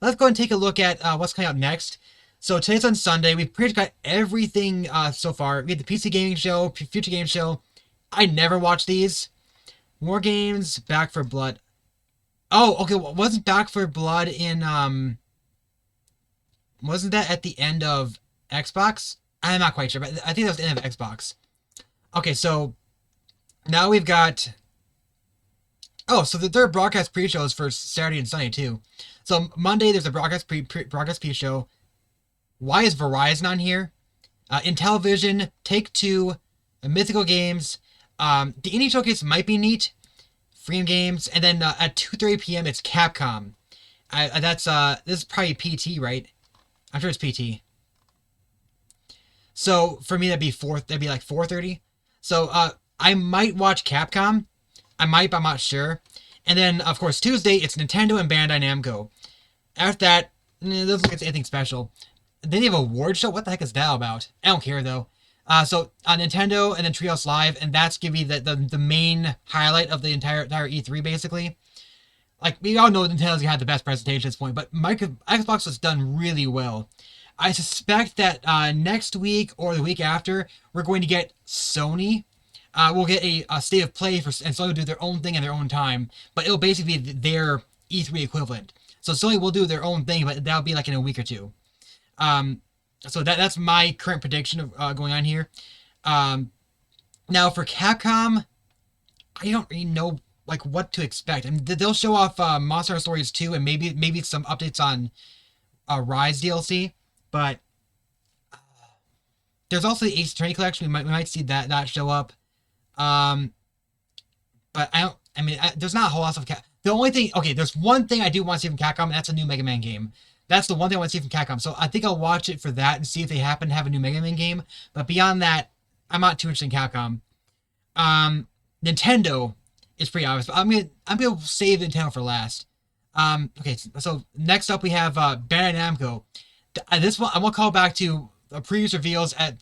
let's go and take a look at what's coming out next. So today's on Sunday. We've pretty much got everything so far. We had the PC Gaming Show, Future Game Show. I never watched these. War Games, Back for Blood. Oh, okay. Wasn't Back for Blood in Wasn't that at the end of Xbox? I'm not quite sure, but I think that was the end of Xbox. Okay, so now we've got. Oh, so there are broadcast pre-shows for Saturday and Sunday too. So Monday there's a broadcast pre-show. Why is Verizon on here? Intellivision, Take Two, Mythical Games. The indie showcase might be neat. Freedom Games, and then at 2:30 p.m. it's Capcom. This is probably PT, right? I'm sure it's PT. So for me that'd be like 4:30. So I might watch Capcom. I might, but I'm not sure. And then of course Tuesday it's Nintendo and Bandai Namco. After that, it doesn't look like it's anything special. Then they have a award show. What the heck is that about? I don't care though. So Nintendo and then Treehouse Live, and that's gonna be the main highlight of the entire E3 basically. Like we all know Nintendo's gonna have the best presentation at this point, but Xbox has done really well. I suspect that next week or the week after, we're going to get Sony. We'll get a state of play and Sony will do their own thing in their own time, but it'll basically be their E3 equivalent. So Sony will do their own thing, but that'll be like in a week or two. Um, so that's my current prediction of going on here. Um, Now for Capcom, I don't really know like what to expect. I mean, they'll show off Monster Hunter Stories 2 and maybe some updates on Rise DLC, but there's also the Ace Attorney collection. We might see that show up. Um, but I don't. I mean, there's not a whole lot of The only thing, okay, there's one thing I do want to see from Capcom, and that's a new Mega Man game. That's the one thing I want to see from Capcom. So I think I'll watch it for that and see if they happen to have a new Mega Man game. But beyond that, I'm not too interested in Capcom. Nintendo is pretty obvious, but I'm gonna save Nintendo for last. Okay, so next up we have Bandai Namco. This one I want to call back to previous reveals at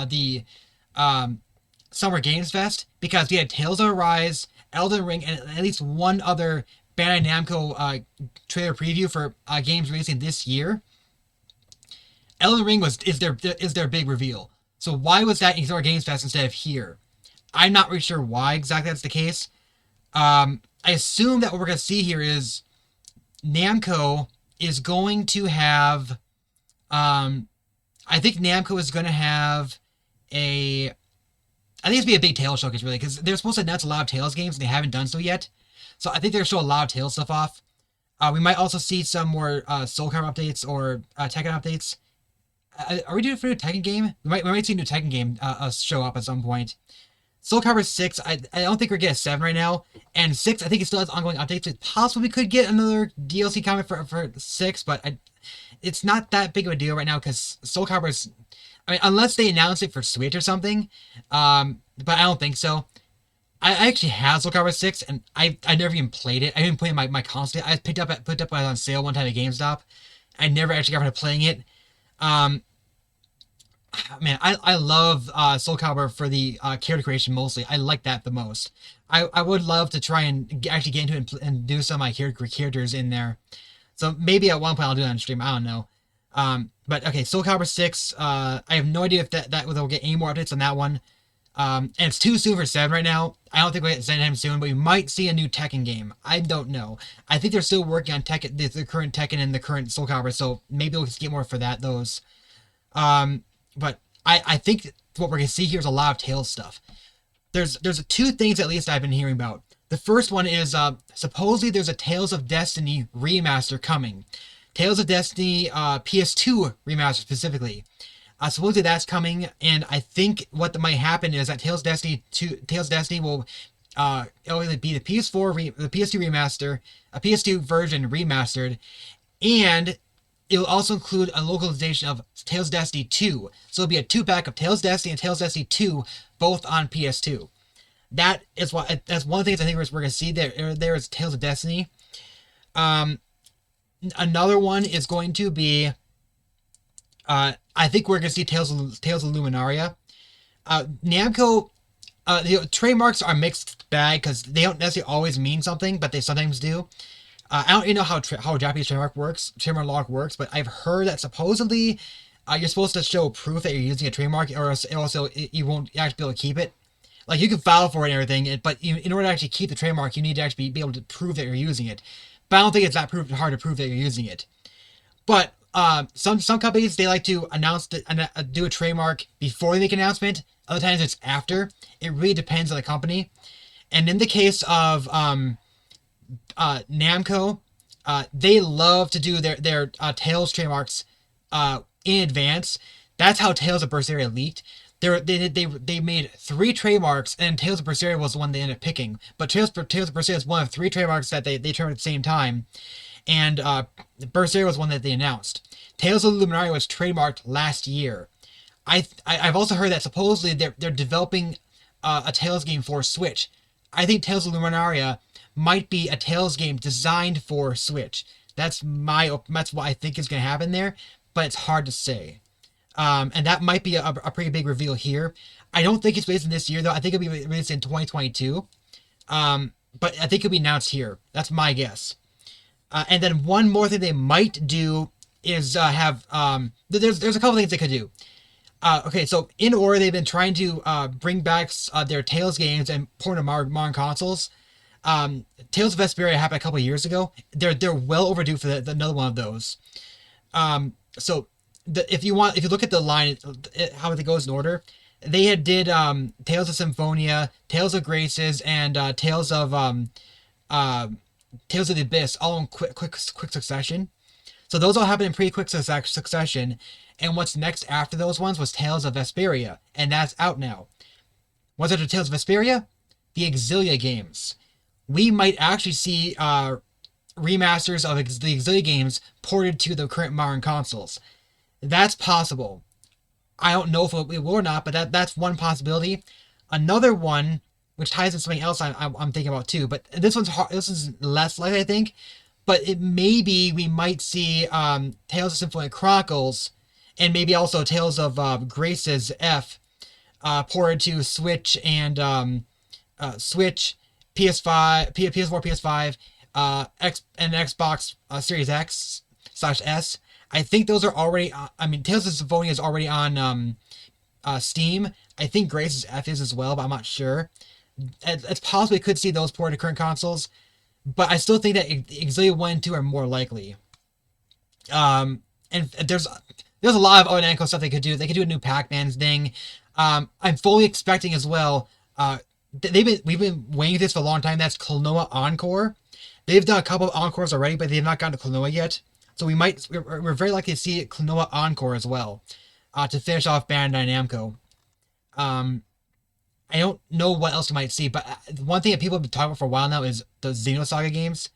the um, Summer Games Fest because we had Tales of Arise, Elden Ring, and at least one other Bandai Namco trailer preview for games releasing this year. Elden Ring is their big reveal. So why was that in Summer Games Fest instead of here? I'm not really sure why exactly that's the case. I assume that what we're gonna see here is Namco is going to have. I think Namco is going to have a. I think it's gonna be a big Tales showcase really because they're supposed to announce a lot of Tales games and they haven't done so yet. So I think they're gonna show a lot of Tales stuff off. We might also see some more Soul Calibur updates or Tekken updates. Are we doing for a new Tekken game? We might see a new Tekken game show up at some point. Soul Calibur 6, I don't think we're getting a 7 right now. And 6, I think it still has ongoing updates. It possibly could get another DLC coming for 6, but it's not that big of a deal right now because Soul Calibur's. I mean, unless they announce it for Switch or something. But I don't think so. I actually have Soul Calibur 6, and I never even played it. I didn't play my console. I picked up on sale one time at GameStop. I never actually got around to playing it. Um, Man, I love Soul Calibur for the character creation mostly. I like that the most. I would love to try and actually get into it and do some of my characters in there. So maybe at one point I'll do that on stream. I don't know. But okay, Soul Calibur 6. I have no idea if that will get any more updates on that one. And it's too soon for 7 right now. I don't think we'll get Zenham soon, but we might see a new Tekken game. I don't know. I think they're still working on Tekken, the current Tekken and the current Soul Calibur, so maybe we'll get more for those. But I think what we're gonna see here is a lot of Tales stuff. There's two things at least I've been hearing about. The first one is supposedly there's a Tales of Destiny remaster coming. Tales of Destiny PS2 remaster specifically. Supposedly that's coming, and I think what might happen is that Tales of Destiny will it'll be the the PS2 remaster, a PS2 version remastered, and it will also include a localization of Tales of Destiny 2. So it'll be a 2-pack of Tales of Destiny and Tales of Destiny 2, both on PS2. That's one of the things I think we're going to see there is Tales of Destiny. Another one is going to be, I think we're going to see Tales of Luminaria. Namco, trademarks are a mixed bag because they don't necessarily always mean something, but they sometimes do. I don't even know how Japanese trademark law works, but I've heard that supposedly you're supposed to show proof that you're using a trademark, or else you won't actually be able to keep it. Like, you can file for it and everything, but in order to actually keep the trademark, you need to actually be able to prove that you're using it. But I don't think it's that hard to prove that you're using it. But some companies, they like to do a trademark before they make an announcement. Other times it's after. It really depends on the company. And in the case of Namco, they love to do their Tales trademarks in advance. That's how Tales of Berseria leaked. They made 3 trademarks, and Tales of Berseria was the one they ended up picking. But Tales of Berseria is one of 3 trademarks that they turned at the same time, and Berseria was one that they announced. Tales of Luminaria was trademarked last year. I've also heard that supposedly they're developing a Tales game for Switch. I think Tales of Luminaria might be a Tales game designed for Switch. That's what I think is going to happen there, but it's hard to say. And that might be a pretty big reveal here. I don't think it's released in this year, though. I think it'll be released in 2022. But I think it'll be announced here. That's my guess. And then one more thing they might do is have there's a couple things they could do. Okay, so in order, they've been trying to bring back their Tales games and port them to modern consoles. Tales of Vesperia happened a couple of years ago. They're well overdue for another one of those. So if you look at the line, how it goes in order, they had did Tales of Symphonia, Tales of Graces, and Tales of the Abyss all in quick succession. So those all happened in pretty quick succession. And what's next after those ones was Tales of Vesperia, and that's out now. What's after Tales of Vesperia? The Exilia games. We might actually see remasters of the Exilia games ported to the current modern consoles. That's possible. I don't know if it will or not, but that's one possibility. Another one, which ties into something else I'm thinking about too, but this one's hard, this is less likely, I think. But it maybe we might see Tales of Symphonia Chronicles, and maybe also Tales of Graces F ported to Switch and Switch, PS5, PS4, PS5, and Xbox Series X/S. I think those are already. Tales of Symphonia is already on Steam. I think Graces F is as well, but I'm not sure. It's possible we could see those ported to current consoles, but I still think that Exilia 1 and 2 are more likely. And there's a lot of other Namco stuff they could do. They could do a new Pac-Man thing. I'm fully expecting as well. We've been waiting for this for a long time. That's Klonoa Encore. They've done a couple of Encores already, but they've not gotten to Klonoa yet. So we're very likely to see Klonoa Encore as well, to finish off Bandai Namco. I don't know what else we might see, but one thing that people have been talking about for a while now is the Xenosaga games.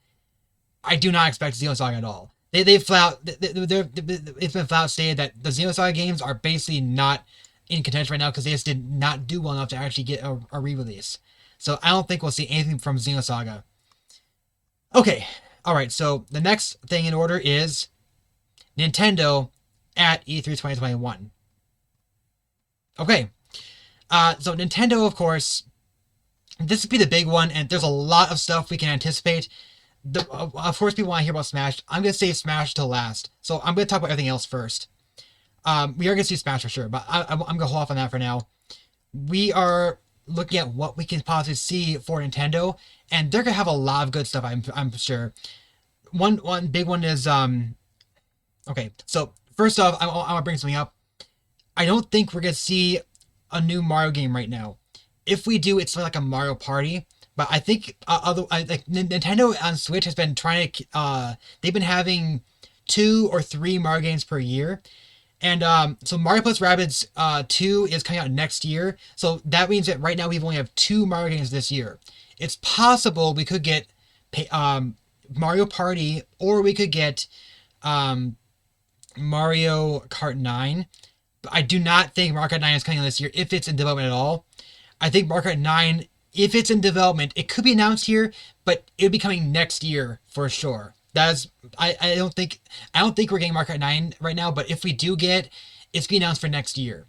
I do not expect Xenosaga at all. It's been flat out stated that the Xenosaga games are basically not in contention right now because they just did not do well enough to actually get a re-release. So I don't think we'll see anything from Xenosaga. Okay, alright, so the next thing in order is Nintendo at E3 2021. Okay, so Nintendo, of course, this would be the big one, and there's a lot of stuff we can anticipate. Of course, people want to hear about Smash. I'm going to save Smash till last, so I'm going to talk about everything else first. We are going to see Smash for sure, but I'm going to hold off on that for now. We are looking at what we can possibly see for Nintendo, and they're going to have a lot of good stuff, I'm sure. One big one is, okay, so first off, I want to bring something up. I don't think we're going to see a new Mario game right now. If we do, it's like a Mario Party. But I think Nintendo on Switch has been trying to. They've been having 2 or 3 Mario games per year, and so Mario plus Rabbids 2 is coming out next year. So that means that right now we only have 2 Mario games this year. It's possible we could get Mario Party, or we could get Mario Kart 9. But I do not think Mario Kart 9 is coming out this year if it's in development at all. I think Mario Kart 9, if it's in development, it could be announced here, but it'll be coming next year for sure. I don't think we're getting Mario Kart 9 right now, but if we do get it, it's being announced for next year.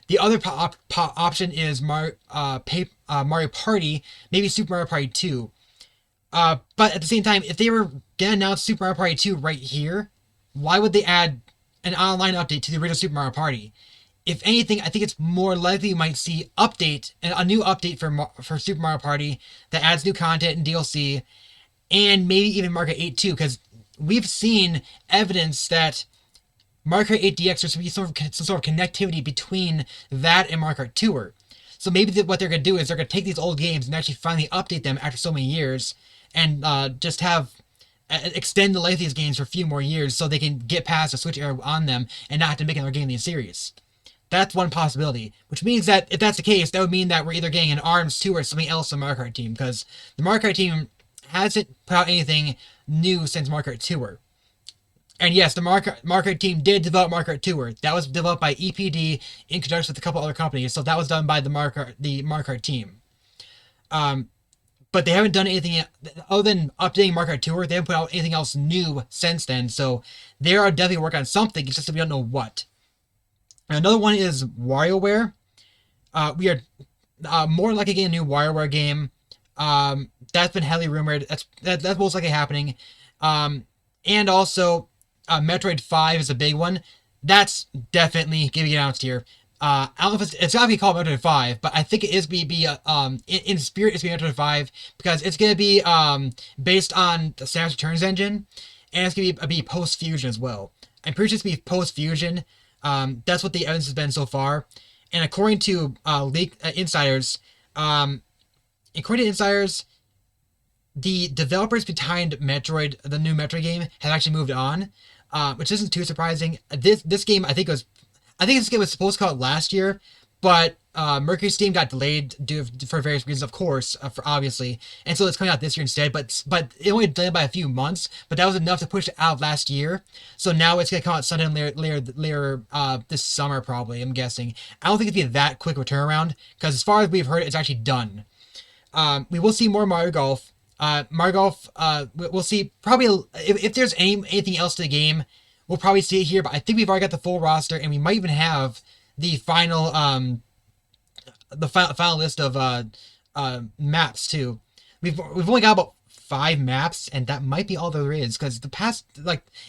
The other option is Mario Party, maybe Super Mario Party 2. But at the same time, if they were gonna announce Super Mario Party 2 right here, why would they add an online update to the original Super Mario Party? If anything, I think it's more likely you might see a new update for Super Mario Party that adds new content and DLC, and maybe even Mario Kart 8 too, because we've seen evidence that Mario Kart 8 DX there's going to be some sort of connectivity between that and Mario Kart Tour. So maybe what they're going to do is they're going to take these old games and actually finally update them after so many years, and just have extend the life of these games for a few more years so they can get past the Switch era on them and not have to make another game in the series. That's one possibility, which means that if that's the case, that would mean that we're either getting an ARMS 2 or something else from Mario Kart team, because the Mario Kart team hasn't put out anything new since Mario Kart Tour. And yes, the Mario Kart team did develop Mario Kart Tour. That was developed by EPD in conjunction with a couple other companies, so that was done by the Mario Kart team. But they haven't done anything other than updating Mario Kart Tour. They haven't put out anything else new since then, so they are definitely working on something. It's just that we don't know what. Another one is WarioWare. We are more likely getting a new WarioWare game. That's been heavily rumored. That's most likely happening. And also, Metroid 5 is a big one. That's definitely getting announced here. I don't know if it's gotta be called Metroid 5, but I think it is in spirit it's gonna be Metroid 5 because it's gonna be based on the Samus Returns engine, and it's gonna be post fusion as well. I'm pretty sure it's gonna be post fusion. That's what the evidence has been so far, and according to insiders, the developers behind Metroid, the new Metroid game, have actually moved on, which isn't too surprising. This game, I think this game was supposed to come out last year, but Mercury Steam got delayed for various reasons, of course, for obviously, and so it's coming out this year instead. But it only delayed by a few months, but that was enough to push it out last year. So now it's gonna come out sometime later this summer probably. I'm guessing. I don't think it'd be that quick of a turnaround because as far as we've heard, it's actually done. We will see more Mario Golf. Mario Golf, we'll see probably if there's anything else to the game, we'll probably see it here. But I think we've already got the full roster, and we might even have the final final list of maps too. We've only got about 5 maps, and that might be all there is because the past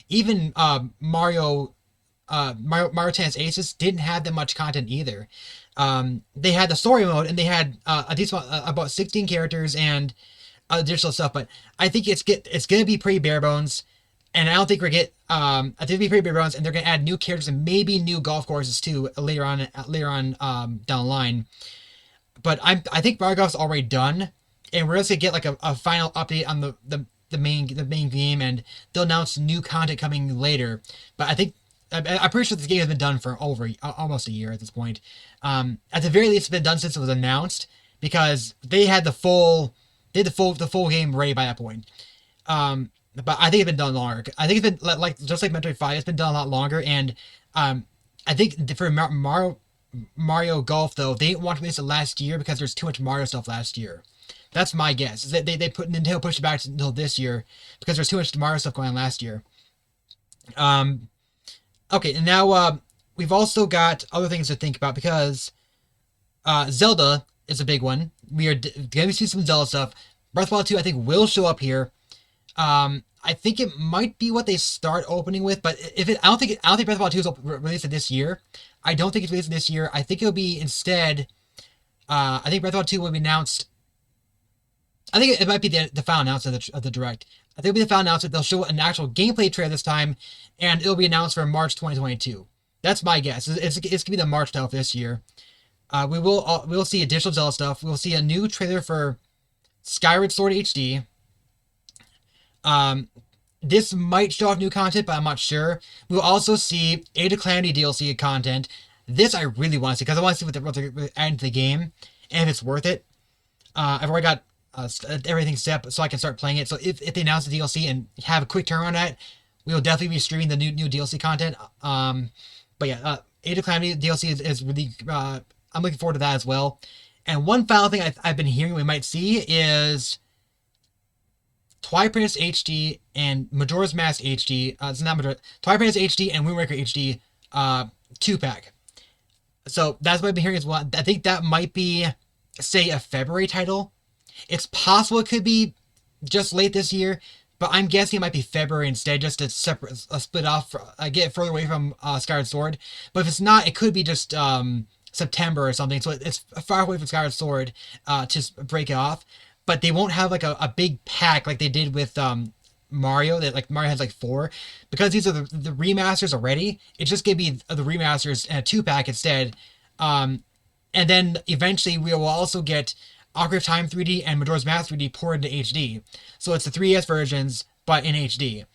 even Mario Tennis Aces didn't have that much content either. They had the story mode, and they had a decent about 16 characters and additional stuff. But I think it's gonna be pretty bare bones, and I don't think we're I think it'll be pretty bare bones, and they're gonna add new characters and maybe new golf courses too later on down the line. But I think Mario Golf's already done, and we're just gonna get like a final update on the main game, and they'll announce new content coming later. But I think I'm pretty sure this game has been done for over almost a year at this point. At the very least, it's been done since it was announced because they had the full game ready by that point. But I think it's been done longer. I think it's been just like Metroid 5, it's been done a lot longer. And I think for Mario Golf though, they didn't want to release it last year because there's too much Mario stuff last year. That's my guess. Nintendo pushed it back until this year because there's too much Mario stuff going on last year. Okay, and now we've also got other things to think about because Zelda is a big one. We are going to see some Zelda stuff. Breath of the Wild 2, I think, will show up here. I think it might be what they start opening with, but I don't think Breath of the Wild 2 is released this year. I don't think it's released this year. I think it'll be instead. I think Breath of the Wild 2 will be announced. I think it might be the final announcement of the Direct. I think it'll be the final announcement. They'll show an actual gameplay trailer this time, and it'll be announced for March 2022. That's my guess. It's gonna be the March title this year. We'll see additional Zelda stuff. We'll see a new trailer for Skyward Sword HD. This might show off new content, but I'm not sure. We'll also see Age of Calamity DLC content. This I really want to see because I want to see what they're adding to the game and if it's worth it. I've already got everything set so I can start playing it. So if they announce the DLC and have a quick turnaround at it, we will definitely be streaming the new DLC content. But yeah, Age of Calamity DLC is really I'm looking forward to that as well. And one final thing I've been hearing we might see is Twilight Princess HD and Majora's Mask HD. It's not Twilight Princess HD and Wind Waker HD 2-pack. So that's what I've been hearing as well. I think that might be, say, a February title. It's possible it could be just late this year, but I'm guessing it might be February instead, just to separate, split off, get further away from Skyward Sword. But if it's not, it could be just September or something. So it's far away from Skyward Sword to break it off. But they won't have like a big pack like they did with Mario. That like Mario has like four, because these are the remasters already. It's just gonna be the remasters and a two pack instead. Um, and then eventually we will also get Ocarina of Time 3D and Majora's Mask 3D ported to HD. So it's the 3DS versions, but in HD.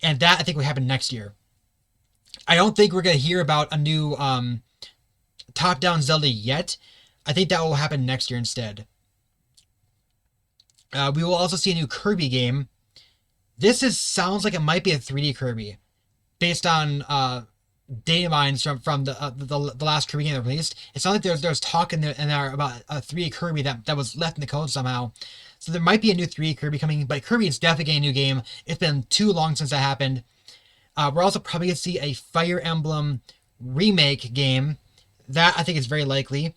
And that I think will happen next year. I don't think we're gonna hear about a new top-down Zelda yet. I think that will happen next year instead. We will also see a new Kirby game. This sounds like it might be a 3D Kirby, based on data mines from the last Kirby game that released. It sounds like there's talk in there about a 3D Kirby that was left in the code somehow. So there might be a new 3D Kirby coming, but Kirby is definitely getting a new game. It's been too long since that happened. We're also probably going to see a Fire Emblem remake game. That I think is very likely.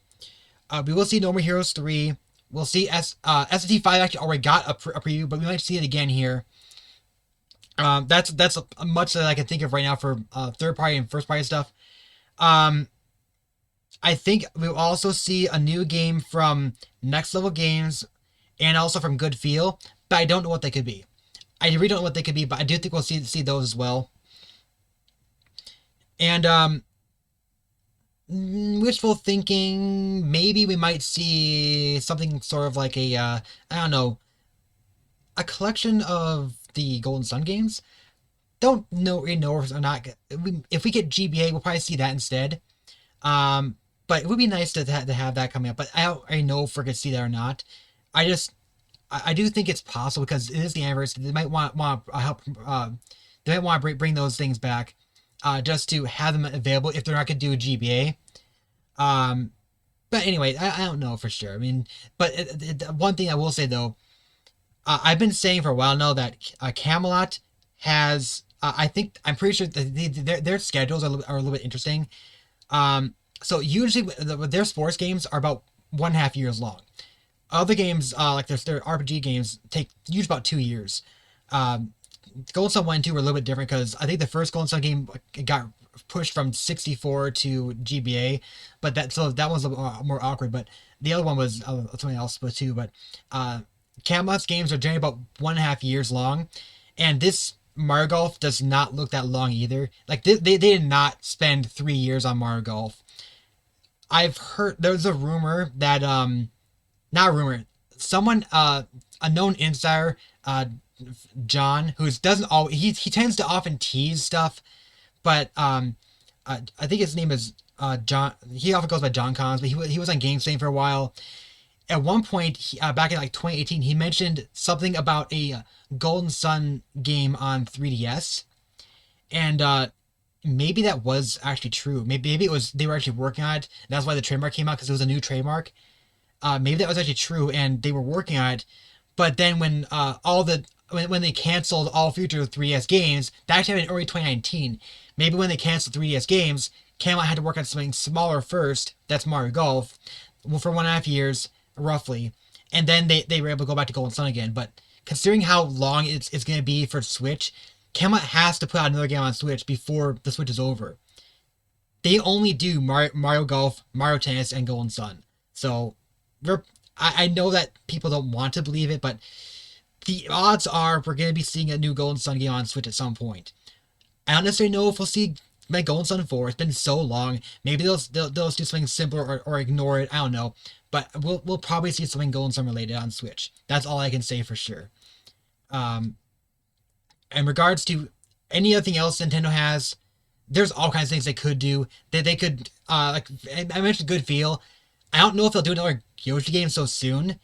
We will see No More Heroes 3. We'll see SST 5 actually already got a preview, but we might see it again here. That's much that I can think of right now for third party and first party stuff. I think we'll also see a new game from Next Level Games and also from Good Feel, but I don't know what they could be. I really don't know what they could be, but I do think we'll see those as well. And wishful thinking, maybe we might see something sort of like a I don't know, a collection of the Golden Sun games. Don't know if or not. If we get GBA, we'll probably see that instead. But it would be nice to have that coming up. But I don't already know if we're gonna see that or not. I do think it's possible because it is the anniversary. They might want help. They might want to bring those things back, just to have them available if they're not gonna do a GBA. But anyway, I don't know for sure. I mean, but one thing I will say though, I've been saying for a while now that Camelot has. I'm pretty sure that their schedules are a little bit interesting. So usually their sports games are about 1.5 years long. Other games, like their RPG games, take usually about 2 years. Golden Sun 1 and 2 were a little bit different because I think the first Golden Sun game got pushed from 64 to GBA, but that one's a little more awkward. But the other one was something else, but too. But Camelot's games are generally about 1.5 years long, and this Mario Golf does not look that long either. Like they did not spend 3 years on Mario Golf. I've heard there's a rumor that not a rumor, someone a known insider, John, who doesn't always he tends to often tease stuff, but I think his name is John. He often goes by John Cons, but he was on GameStay for a while. At one point, back in like 2018, he mentioned something about a Golden Sun game on 3DS, and maybe that was actually true. Maybe it was they were actually working on it. That's why the trademark came out because it was a new trademark. Maybe that was actually true, and they were working on it. But then when when they canceled all future 3DS games, that actually happened in early 2019. Maybe when they canceled 3DS games, Camelot had to work on something smaller first. That's Mario Golf, well, for 1.5 years roughly, and then they were able to go back to Golden Sun again. But considering how long it's going to be for Switch, Camelot has to put out another game on Switch before the Switch is over. They only do Mario Golf, Mario Tennis, and Golden Sun. So I know that people don't want to believe it, but the odds are we're going to be seeing a new Golden Sun game on Switch at some point. I don't necessarily know if we'll see like Golden Sun 4. It's been so long. Maybe they'll do something simpler or ignore it. I don't know. But we'll probably see something Golden Sun related on Switch. That's all I can say for sure. In regards to anything else Nintendo has, there's all kinds of things they could do. They could like I mentioned Good Feel. I don't know if they'll do another Yoshi game so soon.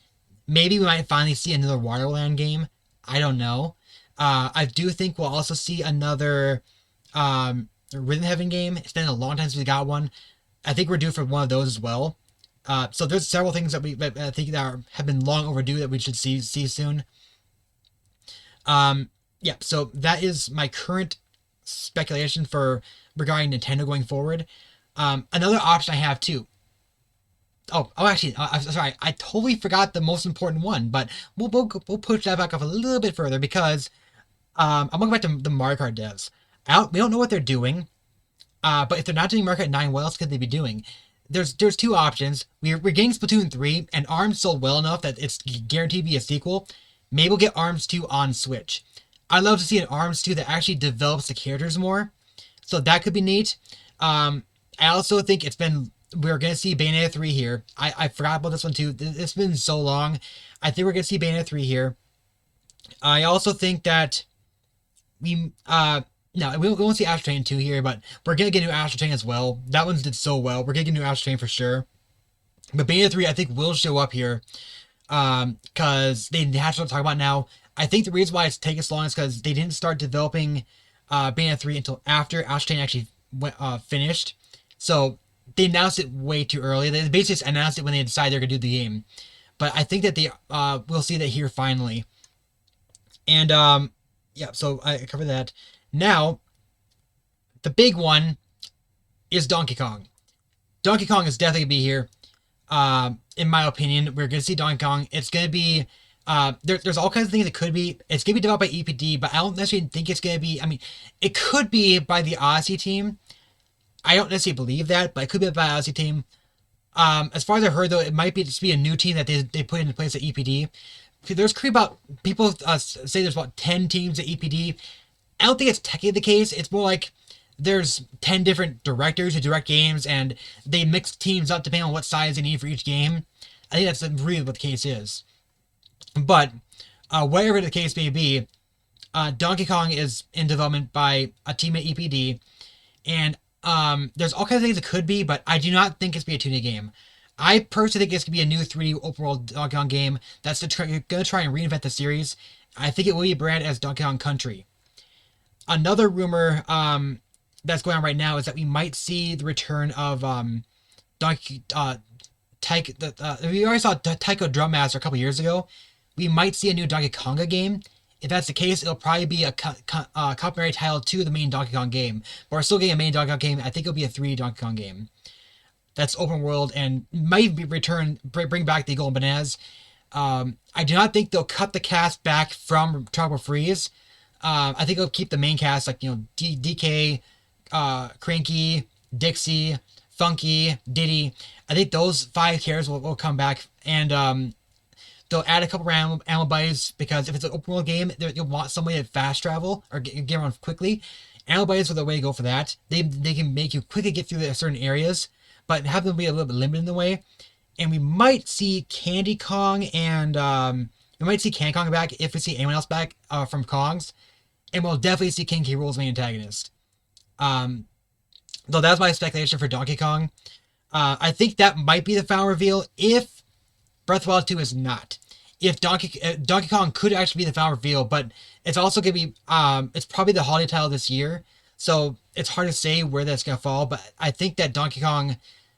Maybe we might finally see another Waterland game. I don't know. I do think we'll also see another Rhythm Heaven game. It's been a long time since we got one. I think we're due for one of those as well. So there's several things that I think that have been long overdue that we should see soon. Yeah, so that is my current speculation for regarding Nintendo going forward. Another option I have too. actually, I'm sorry. I totally forgot the most important one, but we'll push that back up a little bit further because I'm going back to the Mario Kart devs. We don't know what they're doing, but if they're not doing Mario Kart 9, what else could they be doing? There's two options. We're getting Splatoon 3, and ARMS sold well enough that it's guaranteed to be a sequel. Maybe we'll get ARMS 2 on Switch. I'd love to see an ARMS 2 that actually develops the characters more. So that could be neat. I also think we're going to see Bayonetta 3 here. I forgot about this one too. It's been so long. I think we're going to see Bayonetta 3 here. I also think that no, we won't see Astral Chain 2 here, but we're going to get new Astral Chain as well. That one's did so well. We're going to get new Astral Chain for sure. But Bayonetta 3, I think, will show up here. Because they have to talk about now. I think the reason why it's taking so long is because they didn't start developing Bayonetta 3 until after Astral Chain actually finished. So they announced it way too early. They basically just announced it when they decided they're going to do the game. But I think that they will see that here finally. And yeah, so I covered that. Now, the big one is Donkey Kong. Donkey Kong is definitely going to be here. In my opinion, we're going to see Donkey Kong. It's going to be, there's all kinds of things it could be. It's going to be developed by EPD, but I don't necessarily think it's going to be, I mean, it could be by the Odyssey team. I don't necessarily believe that, but it could be by the Odyssey team. As far as I heard, though, it might be just be a new team that they put into place at EPD. There's about, people say there's about 10 teams at EPD. I don't think it's technically the case. It's more like there's 10 different directors who direct games, and they mix teams up depending on what size they need for each game. I think that's really what the case is. But whatever the case may be, Donkey Kong is in development by a team at EPD, and there's all kinds of things it could be, but I do not think it's going to be a 2D game. I personally think it's going to be a new 3D open world Donkey Kong game that's going to try and reinvent the series. I think it will be branded as Donkey Kong Country. Another rumor that's going on right now is that we might see the return of Donkey we already saw Taiko Drum Master a couple years ago. We might see a new Donkey Konga game. If that's the case, it'll probably be a complementary title to the main Donkey Kong game. But we're still getting a main Donkey Kong game. I think it'll be a 3D Donkey Kong game that's open world and might bring back the Golden Bananas. I do not think they'll cut the cast back from Tropical Freeze. I think they'll keep the main cast, like, DK, Cranky, Dixie, Funky, Diddy. I think those 5 characters will come back, and they'll add a couple random animal buddies, because if it's an open world game, you'll want somebody to fast travel or get around quickly. Animal buddies are the way to go for that. They can make you quickly get through certain areas, but have them be a little bit limited in the way. And we might see Candy Kong and we might see Candy Kong back if we see anyone else back from Kongs. And we'll definitely see King K. Rool's main antagonist. Though that's my speculation for Donkey Kong. I think that might be the final reveal if Breath of the Wild 2 is not. If Donkey Kong could actually be the final reveal, but it's also going to be, it's probably the holiday title this year. So it's hard to say where that's going to fall, but I think that Donkey Kong,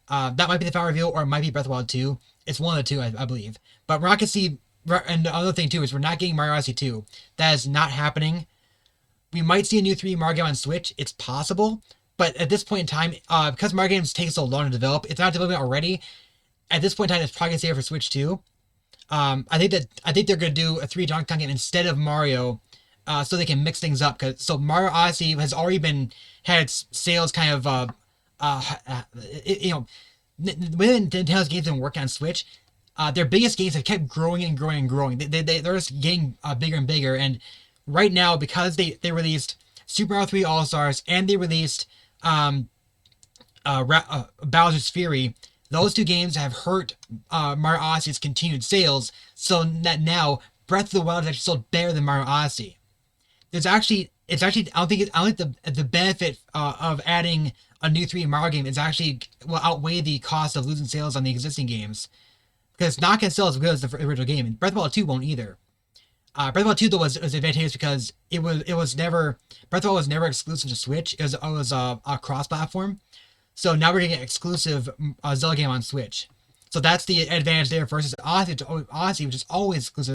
that might be the final reveal, or it might be Breath of the Wild 2. It's one of the two, I believe. But we're not going to see, and the other thing too is we're not getting Mario Odyssey 2. That is not happening. We might see a new 3D Mario game on Switch. It's possible. But at this point in time, because Mario games take so long to develop, it's not developing already. At this point in time, it's probably going to stay for Switch too. I think they're going to do a 3D Donkey Kong game instead of Mario, so they can mix things up. So Mario Odyssey has already had its sales kind of, when Nintendo's games have been working on Switch, their biggest games have kept growing and growing and growing. They're just getting bigger and bigger. And right now, because they released Super Mario 3 All-Stars and they released Bowser's Fury, those two games have hurt Mario Odyssey's continued sales, so that now Breath of the Wild is actually sold better than Mario Odyssey. I don't think the benefit of adding a new 3D Mario game is actually will outweigh the cost of losing sales on the existing games, because it's not going to sell as good as the original game. And Breath of the Wild 2 won't either. Breath of the Wild 2 though was advantageous because it was never, Breath of the Wild was never exclusive to Switch. It was a cross-platform. So now we're getting an exclusive Zelda game on Switch. So that's the advantage there versus Odyssey, which is always exclusive